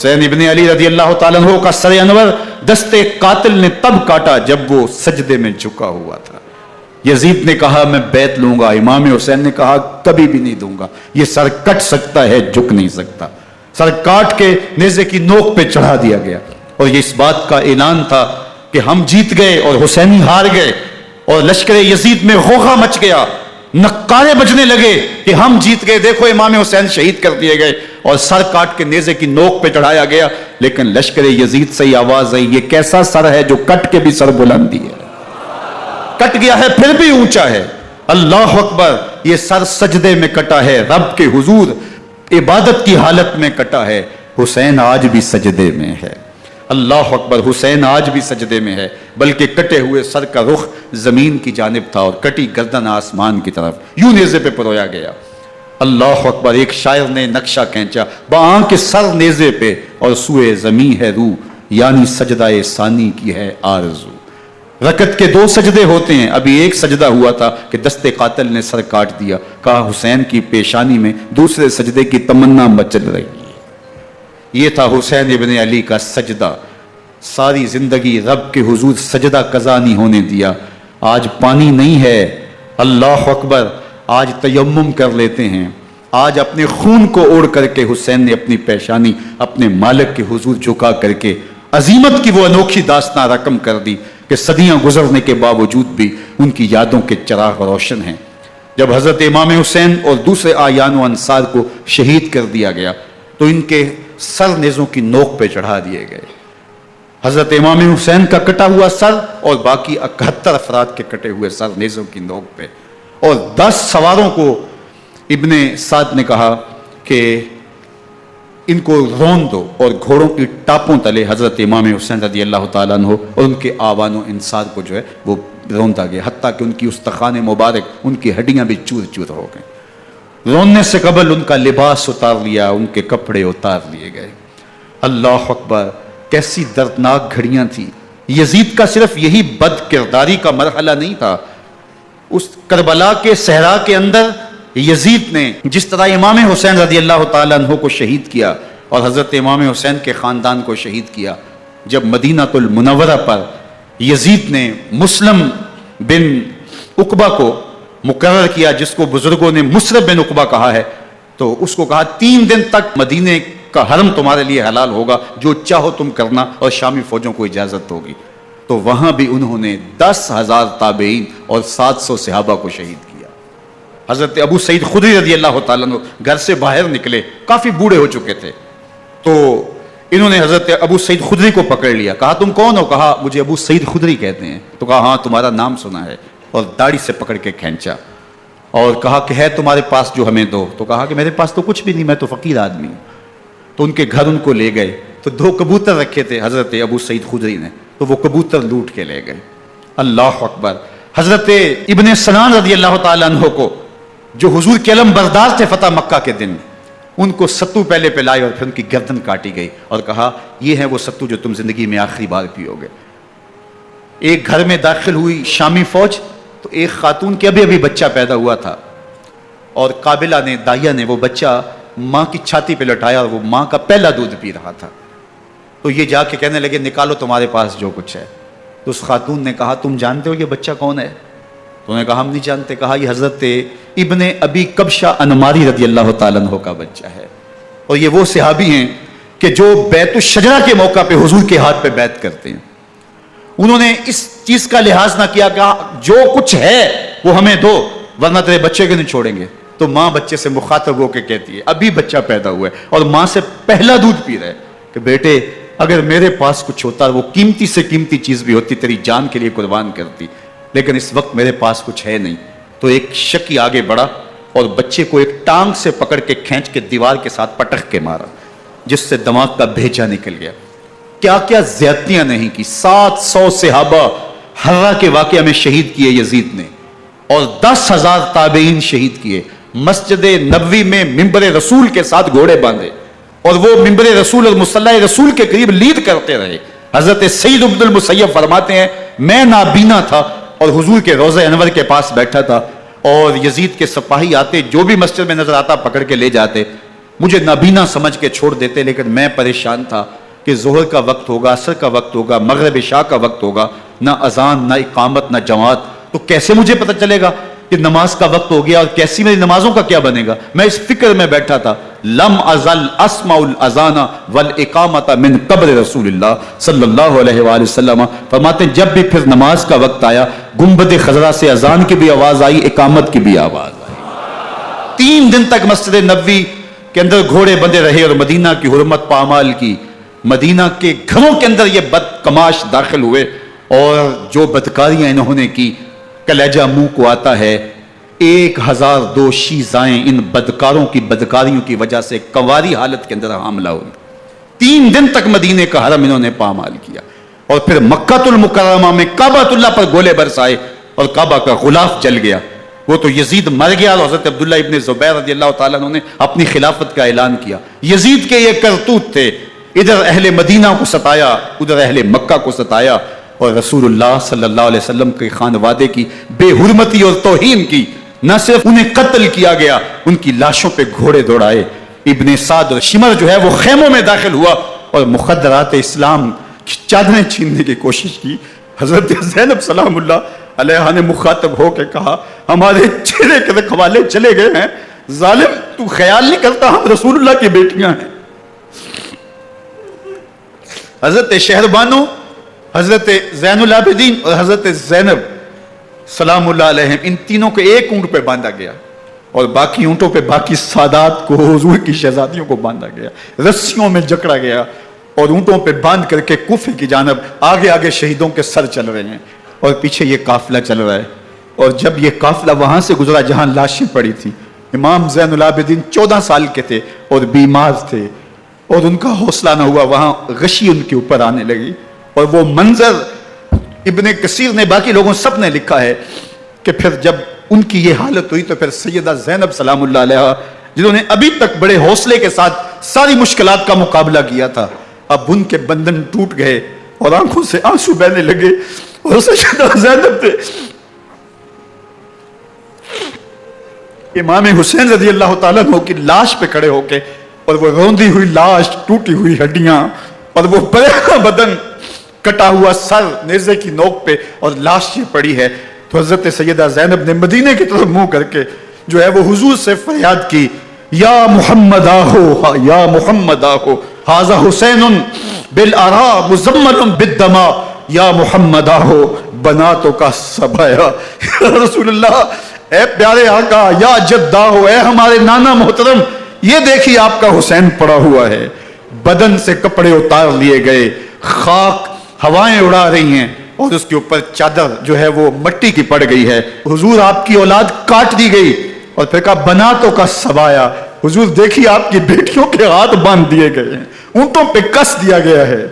حسین ابن علی رضی اللہ تعالیٰ عنہ کا سر انور دستے قاتل نے تب کاٹا جب وہ سجدے میں جھکا ہوا تھا۔ یزید نے کہا میں بیعت لوں گا، امام حسین نے کہا کبھی بھی نہیں دوں گا، یہ سر کٹ سکتا ہے جھک نہیں سکتا۔ سر کاٹ کے نیزے کی نوک پہ چڑھا دیا گیا اور یہ اس بات کا اعلان تھا کہ ہم جیت گئے اور حسینی ہار گئے، اور لشکر یزید میں غوغا مچ گیا، نقارے بجنے لگے کہ ہم جیت گئے، دیکھو امام حسین شہید کر دیے گئے، اور سر کاٹ کے نیزے کی نوک پہ چڑھایا گیا۔ لیکن لشکر یزید سے ہی آواز آئی یہ کیسا سر ہے جو کٹ کے بھی سر بلندی ہے، کٹ گیا ہے پھر بھی اونچا ہے۔ اللہ اکبر، یہ سر سجدے میں کٹا ہے، رب کے حضور عبادت کی حالت میں کٹا ہے۔ حسین آج بھی سجدے میں ہے، اللہ اکبر، حسین آج بھی سجدے میں ہے، بلکہ کٹے ہوئے سر کا رخ زمین کی جانب تھا اور کٹی گردن آسمان کی طرف، یوں نیزے پہ پرویا گیا۔ اللہ اکبر، ایک شاعر نے نقشہ کھینچا، بآنکھ سر نیزے پہ اور سوئے زمین ہے روح، یعنی سجدہ ثانی کی ہے آرزو۔ رکعت کے 2 سجدے ہوتے ہیں، ابھی ایک سجدہ ہوا تھا کہ دستے قاتل نے سر کاٹ دیا، کہا حسین کی پیشانی میں دوسرے سجدے کی تمنا مچل رہی ہے۔ یہ تھا حسین ابن علی کا سجدہ، ساری زندگی رب کے حضور سجدہ قضا نہیں ہونے دیا۔ آج پانی نہیں ہے، اللہ اکبر، آج تیمم کر لیتے ہیں، آج اپنے خون کو اوڑ کر کے حسین نے اپنی پیشانی اپنے مالک کے حضور جھکا کر کے عظیمت کی وہ انوکھی داستان رقم کر دی کہ صدیاں گزرنے کے باوجود بھی ان کی یادوں کے چراغ روشن ہیں۔ جب حضرت امام حسین اور دوسرے آیان و انصار کو شہید کر دیا گیا تو ان کے سر نیزوں کی نوک پہ چڑھا دیے گئے۔ حضرت امام حسین کا کٹا ہوا سر اور باقی 71 افراد کے کٹے ہوئے سر نیزوں کی نوک پہ، اور 10 سواروں کو ابن سعد نے کہا کہ ان کو رون دو، اور گھوڑوں کی ٹاپوں تلے حضرت امام حسین رضی اللہ تعالیٰ عنہ اور ان کے آوان و انصار کو جو ہے وہ روندا گیا، حتیٰ کہ ان کی استخوان مبارک، ان کی ہڈیاں بھی چور چور ہو گئیں۔ روننے سے قبل ان کا لباس اتار لیا، ان کے کپڑے اتار لیے گئے۔ اللہ اکبر، کیسی دردناک گھڑیاں تھیں۔ یزید کا صرف یہی بد کرداری کا مرحلہ نہیں تھا، اس کربلا کے صحرا کے اندر یزید نے جس طرح امام حسین رضی اللہ تعالیٰ عنہ کو شہید کیا اور حضرت امام حسین کے خاندان کو شہید کیا، جب مدینہ المنورہ پر یزید نے مسلم بن عقبہ کو مقرر کیا، جس کو بزرگوں نے مصرب بن عقبہ کہا ہے، تو اس کو کہا 3 دن تک مدینے کا حرم تمہارے لیے حلال ہوگا، جو چاہو تم کرنا، اور شامی فوجوں کو اجازت ہوگی۔ تو وہاں بھی انہوں نے 10,000 تابعین اور 700 صحابہ کو شہید کیا۔ حضرت ابو سعید خدری رضی اللہ تعالیٰ عنہ گھر سے باہر نکلے، کافی بوڑھے ہو چکے تھے، تو انہوں نے حضرت ابو سعید خدری کو پکڑ لیا، کہا تم کون ہو؟ کہا مجھے ابو سعید خدری کہتے ہیں۔ تو کہا ہاں تمہارا نام سنا ہے، اور داڑھی سے پکڑ کے کھینچا اور کہا کہ ہے تمہارے پاس جو ہمیں دو؟ تو کہا کہ میرے پاس تو کچھ بھی نہیں، میں تو فقیر آدمی ہوں۔ تو ان کے گھر ان کو لے گئے، تو 2 کبوتر رکھے تھے حضرت ابو سعید خدری نے، تو وہ کبوتر لوٹ کے لے گئے۔ اللہ اکبر، حضرت ابن سنان رضی اللہ تعالیٰ عنہ کو جو حضور کے علم بردار تھے فتح مکہ کے دن، ان کو ستو پہلے پہ لائے اور پھر ان کی گردن کاٹی گئی اور کہا یہ ہے وہ ستو جو تم زندگی میں آخری بار پیو گے۔ ایک گھر میں داخل ہوئی شامی فوج، تو ایک خاتون کے ابھی بچہ پیدا ہوا تھا، اور قابلہ نے، دائیا نے، وہ بچہ ماں کی چھاتی پہ لٹایا اور وہ ماں کا پہلا دودھ پی رہا تھا۔ تو یہ جا کے کہنے لگے نکالو تمہارے پاس جو کچھ ہے۔ تو اس خاتون نے کہا تم جانتے ہو یہ بچہ کون ہے؟ تو انہوں نے کہا ہم نہیں جانتے۔ کہا یہ حضرت ابن ابی کبشہ انماری رضی اللہ تعالیٰ عنہ کا بچہ ہے، اور یہ وہ صحابی ہیں کہ جو بیت الشجرہ کے موقع پہ حضور کے ہاتھ پہ بیعت کرتے ہیں۔ انہوں نے اس چیز کا لحاظ نہ کیا کہ جو کچھ ہے وہ ہمیں دو ورنہ تیرے بچے کو نہیں چھوڑیں گے۔ تو ماں بچے سے مخاطب ہو کے کہتی ہے، ابھی بچہ پیدا ہوا ہے اور ماں سے پہلا دودھ پی رہا ہے، کہ بیٹے اگر میرے پاس کچھ ہوتا، وہ قیمتی سے قیمتی چیز بھی ہوتی، تیری جان کے لیے قربان کرتی، لیکن اس وقت میرے پاس کچھ ہے نہیں۔ تو ایک شکی آگے بڑھا اور بچے کو ایک ٹانگ سے پکڑ کے کھینچ کے دیوار کے ساتھ پٹخ کے مارا، جس سے دماغ کا بھیجا نکل گیا۔ کیا کیا زیادتیاں نہیں کی۔ 700 صحابہ حرہ کے واقعہ میں شہید کیے یزید نے، اور 10,000 تابعین شہید کیے۔ مسجد نبوی میں ممبر رسول کے ساتھ گھوڑے باندھے، اور وہ ممبر رسول اور مصلی رسول کے قریب لیڈ کرتے رہے۔ حضرت سعید بن المسیب فرماتے ہیں میں نابینا تھا اور حضور کے روضہ انور کے پاس بیٹھا تھا، اور یزید کے سپاہی آتے، جو بھی مسجد میں نظر آتا پکڑ کے لے جاتے۔ مجھے نابینا سمجھ کے چھوڑ دیتے، لیکن میں پریشان تھا کہ ظہر کا وقت ہوگا، عصر کا وقت ہوگا، مغرب عشاء کا وقت ہوگا، نہ اذان، نہ اقامت، نہ جماعت، تو کیسے مجھے پتہ چلے گا کہ نماز کا وقت ہو گیا اور کیسی میری نمازوں کا کیا بنے گا؟ میں اس فکر میں بیٹھا تھا. لم ازل اسمع الاذان والاقامت من قبر رسول اللہ صلی اللہ علیہ وآلہ وسلم. فرماتے ہیں جب بھی پھر نماز کا وقت آیا، گنبد خضرا سے اذان کی بھی آواز آئی، اقامت کی بھی آواز آئی. 3 دن تک مسجد نبوی کے اندر گھوڑے بندے رہے اور مدینہ کی حرمت پامال کی. مدینہ کے گھروں کے اندر یہ بدکماش داخل ہوئے اور جو بدکاریاں انہوں نے کی، کلیجہ منہ کو آتا ہے. 1002 شیزائیں ان بدکاروں کی بدکاریوں کی وجہ سے کنواری حالت کے اندر حاملہ ہوئی. 3 دن تک مدینے کا حرم انہوں نے پامال کیا اور پھر مکہ المکرمہ میں کعبۃ اللہ پر گولے برسائے اور کعبہ کا غلاف جل گیا. وہ تو یزید مر گیا اور حضرت عبداللہ ابن زبیر رضی اللہ تعالیٰ عنہ نے اپنی خلافت کا اعلان کیا. یزید کے یہ کرتوت تھے، ادھر اہل مدینہ کو ستایا، ادھر اہل مکہ کو ستایا اور رسول اللہ صلی اللہ علیہ وسلم کے خانوادے کی بے حرمتی اور توہین کی. نہ صرف انہیں قتل کیا گیا، ان کی لاشوں پہ گھوڑے دوڑائے. ابن سعد اور شمر جو ہے وہ خیموں میں داخل ہوا اور مخدرات اسلام کی چادریں چھیننے کی کوشش کی. حضرت زینب سلام اللہ علیہ نے مخاطب ہو کے کہا ہمارے چہرے کے رکھوالے چلے گئے ہیں، ظالم تو خیال نہیں کرتا ہم رسول اللہ کی بیٹیاں ہیں. حضرت شہربانو، حضرت زین العابدین اور حضرت زینب سلام اللہ علیہ، ان تینوں کو ایک اونٹ پہ باندھا گیا اور باقی اونٹوں پہ باقی سادات کو، حضور کی شہزادیوں کو باندھا گیا، رسیوں میں جکڑا گیا اور اونٹوں پہ باندھ کر کے کوفے کی جانب آگے آگے شہیدوں کے سر چل رہے ہیں اور پیچھے یہ قافلہ چل رہا ہے. اور جب یہ قافلہ وہاں سے گزرا جہاں لاشیں پڑی تھی، امام زین العابدین 14 سال کے تھے اور بیمار تھے اور ان کا حوصلہ نہ ہوا، وہاں غشی ان کے اوپر آنے لگی. اور وہ منظر ابن کثیر نے، باقی لوگوں سب نے لکھا ہے کہ پھر جب ان کی یہ حالت ہوئی تو پھر سیدہ زینب سلام اللہ علیہ، جنہوں نے ابھی تک بڑے حوصلے کے ساتھ ساری مشکلات کا مقابلہ کیا تھا، اب ان کے بندھن ٹوٹ گئے اور آنکھوں سے آنسو بہنے لگے اور سیدہ زینب تھے امام حسین رضی اللہ تعالیٰ عنہ کی لاش پہ کھڑے ہو کے، اور وہ روندی ہوئی لاش، ٹوٹی ہوئی ہڈیاں اور وہ بڑا بدن، کٹا ہوا سر نیزے کی نوک پہ اور لاش یہ پڑی ہے. تو حضرت سیدہ زینب نے مدینے کی طرف منہ کر کے جو ہے وہ حضور سے فریاد کی، یا محمد آہو، یا محمد آہو، ھذا حسین بالآراء مزمل بالدماء، یا محمد آہو بناتوں کا سبایا. رسول اللہ، اے پیارے آقا، یا جدہ ہو، اے ہمارے نانا محترم، یہ دیکھیے آپ کا حسین پڑا ہوا ہے، بدن سے کپڑے اتار لیے گئے، خاک ہوائیں اڑا رہی ہیں اور اس کے اوپر چادر جو ہے وہ مٹی کی پڑ گئی ہے. حضور آپ کی اولاد کاٹ دی گئی اور پھر کہا بناتوں کا سبایا. حضور دیکھیے آپ کی بیٹیوں کے ہاتھ باندھ دیے گئے ہیں، اونٹوں پہ کس دیا گیا ہے.